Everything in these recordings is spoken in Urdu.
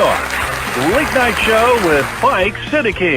York. The Late Night Show with Mike Siddiqui.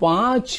5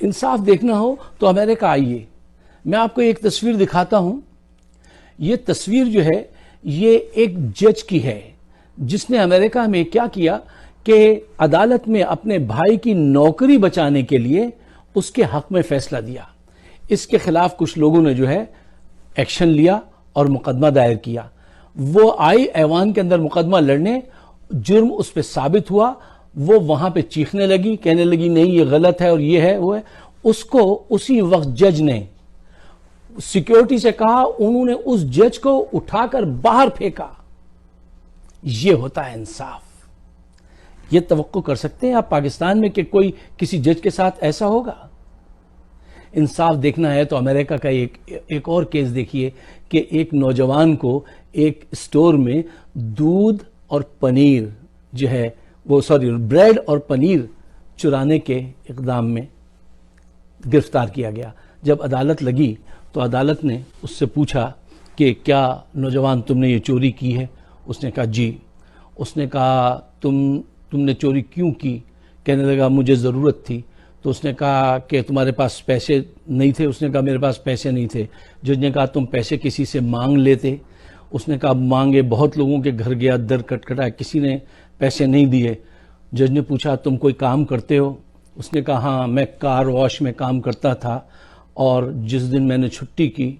انصاف دیکھنا ہو تو امریکہ آئیے. میں آپ کو ایک تصویر دکھاتا ہوں. یہ تصویر جو ہے یہ ایک جج کی ہے جس نے امریکہ میں کیا کیا کہ عدالت میں اپنے بھائی کی نوکری بچانے کے لیے اس کے حق میں فیصلہ دیا. اس کے خلاف کچھ لوگوں نے جو ہے ایکشن لیا اور مقدمہ دائر کیا. وہ آئی ایوان کے اندر مقدمہ لڑنے, جرم اس پہ ثابت ہوا, وہ وہاں پہ چیخنے لگی, کہنے لگی نہیں یہ غلط ہے اور یہ ہے وہ ہے. اس کو اسی وقت جج نے سیکیورٹی سے کہا, انہوں نے اس جج کو اٹھا کر باہر پھینکا. یہ ہوتا ہے انصاف. یہ توقع کر سکتے ہیں آپ پاکستان میں کہ کوئی کسی جج کے ساتھ ایسا ہوگا؟ انصاف دیکھنا ہے تو امریکہ کا ایک اور کیس دیکھیے کہ ایک نوجوان کو ایک اسٹور میں دودھ اور پنیر جو ہے وہ بریڈ اور پنیر چرانے کے اقدام میں گرفتار کیا گیا. جب عدالت لگی تو عدالت نے اس سے پوچھا کہ کیا نوجوان تم نے یہ چوری کی ہے؟ اس نے کہا جی. اس نے کہا تم نے چوری کیوں کی؟ کہنے لگا مجھے ضرورت تھی. تو اس نے کہا کہ تمہارے پاس پیسے نہیں تھے؟ اس نے کہا میرے پاس پیسے نہیں تھے. جج نے کہا تم پیسے کسی سے مانگ لیتے؟ اس نے کہا مانگے, بہت لوگوں کے گھر گیا, در کٹکھٹایا, کسی نے پیسے نہیں دیے. جج نے پوچھا تم کوئی کام کرتے ہو؟ اس نے کہا ہاں میں کار واش میں کام کرتا تھا, اور جس دن میں نے چھٹی کی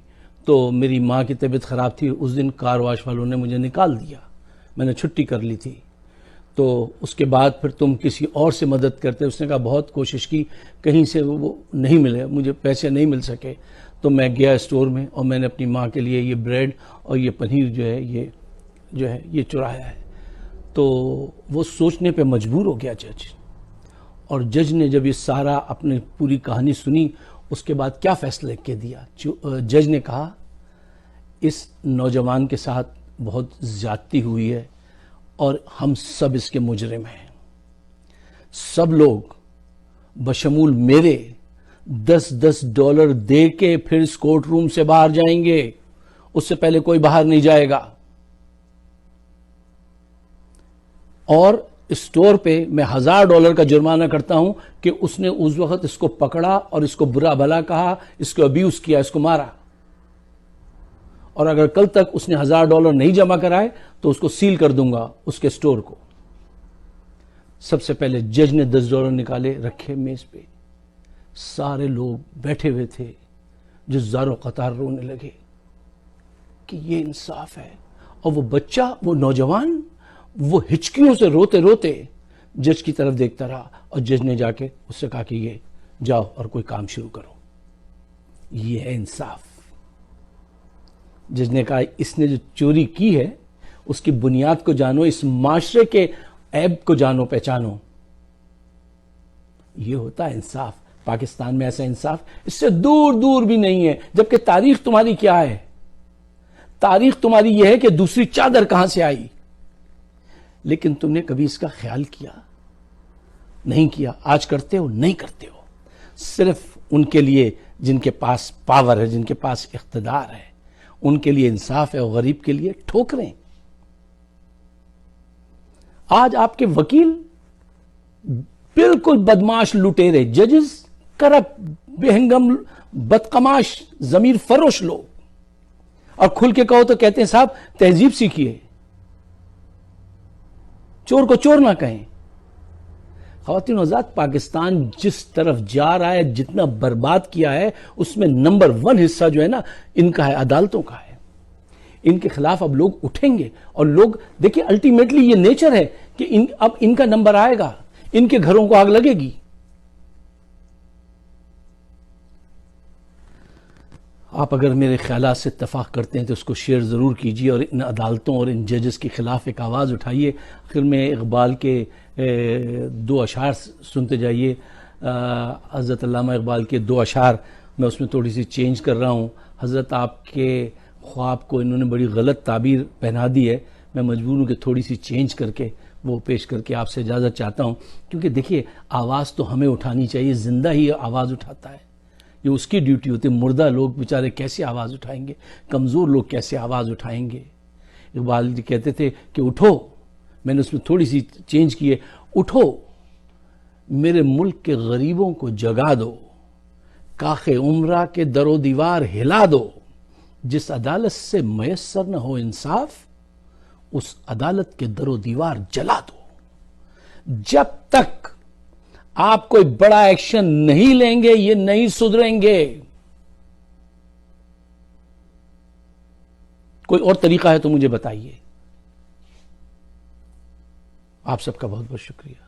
تو میری ماں کی طبیعت خراب تھی, اس دن کار واش والوں نے مجھے نکال دیا, میں نے چھٹی کر لی تھی. تو اس کے بعد پھر تم کسی اور سے مدد کرتے؟ اس نے کہا بہت کوشش کی, کہیں سے وہ نہیں ملے, مجھے پیسے نہیں مل سکے, تو میں گیا اسٹور میں اور میں نے اپنی ماں کے لیے یہ بریڈ اور یہ پنیر جو ہے یہ چرایا ہے. تو وہ سوچنے پہ مجبور ہو گیا جج. اور جج نے جب یہ سارا اپنی پوری کہانی سنی, اس کے بعد کیا فیصلہ کے دیا؟ جج نے کہا اس نوجوان کے ساتھ بہت زیادتی ہوئی ہے اور ہم سب اس کے مجرم ہیں. سب لوگ بشمول میرے $10 دے کے پھر اس کورٹ روم سے باہر جائیں گے, اس سے پہلے کوئی باہر نہیں جائے گا. اور اسٹور پہ میں $1000 کا جرمانہ کرتا ہوں کہ اس نے اس وقت اس کو پکڑا اور اس کو برا بھلا کہا, اس کو ابیوز کیا, اس کو مارا. اور اگر کل تک اس نے $1000 نہیں جمع کرائے تو اس کو سیل کر دوں گا اس کے اسٹور کو. سب سے پہلے جج نے $10 نکالے, رکھے میز پہ. سارے لوگ بیٹھے ہوئے تھے جو زار و قطار رونے لگے کہ یہ انصاف ہے. اور وہ بچہ, وہ نوجوان, وہ ہچکیوں سے روتے روتے جج کی طرف دیکھتا رہا, اور جج نے جا کے اس سے کہا کہ یہ جاؤ اور کوئی کام شروع کرو. یہ ہے انصاف. جج نے کہا اس نے جو چوری کی ہے اس کی بنیاد کو جانو, اس معاشرے کے عیب کو جانو, پہچانو. یہ ہوتا ہے انصاف. پاکستان میں ایسا انصاف اس سے دور دور بھی نہیں ہے. جبکہ تاریخ تمہاری کیا ہے؟ تاریخ تمہاری یہ ہے کہ دوسری چادر کہاں سے آئی. لیکن تم نے کبھی اس کا خیال کیا؟ نہیں کیا. آج کرتے ہو؟ نہیں کرتے ہو. صرف ان کے لیے جن کے پاس پاور ہے, جن کے پاس اقتدار ہے, ان کے لیے انصاف ہے, اور غریب کے لیے ٹھوکریں. آج آپ کے وکیل بالکل بدماش لٹیرے, ججز کرپٹ, بہنگم, بدقماش, ضمیر فروش لوگ. اور کھل کے کہو تو کہتے ہیں صاحب تہذیب سیکھیے, چور کو چور نہ کہیں. خواتین و حضرات, پاکستان جس طرف جا رہا ہے, جتنا برباد کیا ہے, اس میں نمبر 1 حصہ جو ہے نا ان کا ہے, عدالتوں کا ہے. ان کے خلاف اب لوگ اٹھیں گے, اور لوگ دیکھیں الٹیمیٹلی یہ نیچر ہے کہ اب ان کا نمبر آئے گا, ان کے گھروں کو آگ لگے گی. آپ اگر میرے خیالات سے اتفاق کرتے ہیں تو اس کو شیئر ضرور کیجیے, اور ان عدالتوں اور ان ججز کے خلاف ایک آواز اٹھائیے. آخر میں اقبال کے 2 اشعار سنتے جائیے. حضرت علامہ اقبال کے 2 اشعار میں اس میں تھوڑی سی چینج کر رہا ہوں. حضرت آپ کے خواب کو انہوں نے بڑی غلط تعبیر پہنا دی ہے, میں مجبور ہوں کہ تھوڑی سی چینج کر کے وہ پیش کر کے آپ سے اجازت چاہتا ہوں. کیونکہ دیکھیے آواز تو ہمیں اٹھانی چاہیے, زندہ ہی آواز اٹھاتا ہے, یہ اس کی ڈیوٹی ہوتی ہے. مردہ لوگ بیچارے کیسے آواز اٹھائیں گے, کمزور لوگ کیسے آواز اٹھائیں گے. اقبال جی کہتے تھے کہ اٹھو, میں نے اس میں تھوڑی سی چینج کی ہے, اٹھو میرے ملک کے غریبوں کو جگا دو, کاخ عمرہ کے در و دیوار ہلا دو. جس عدالت سے میسر نہ ہو انصاف اس عدالت کے در و دیوار جلا دو. جب تک آپ کوئی بڑا ایکشن نہیں لیں گے یہ نہیں سدھریں گے. کوئی اور طریقہ ہے تو مجھے بتائیے. آپ سب کا بہت بہت شکریہ.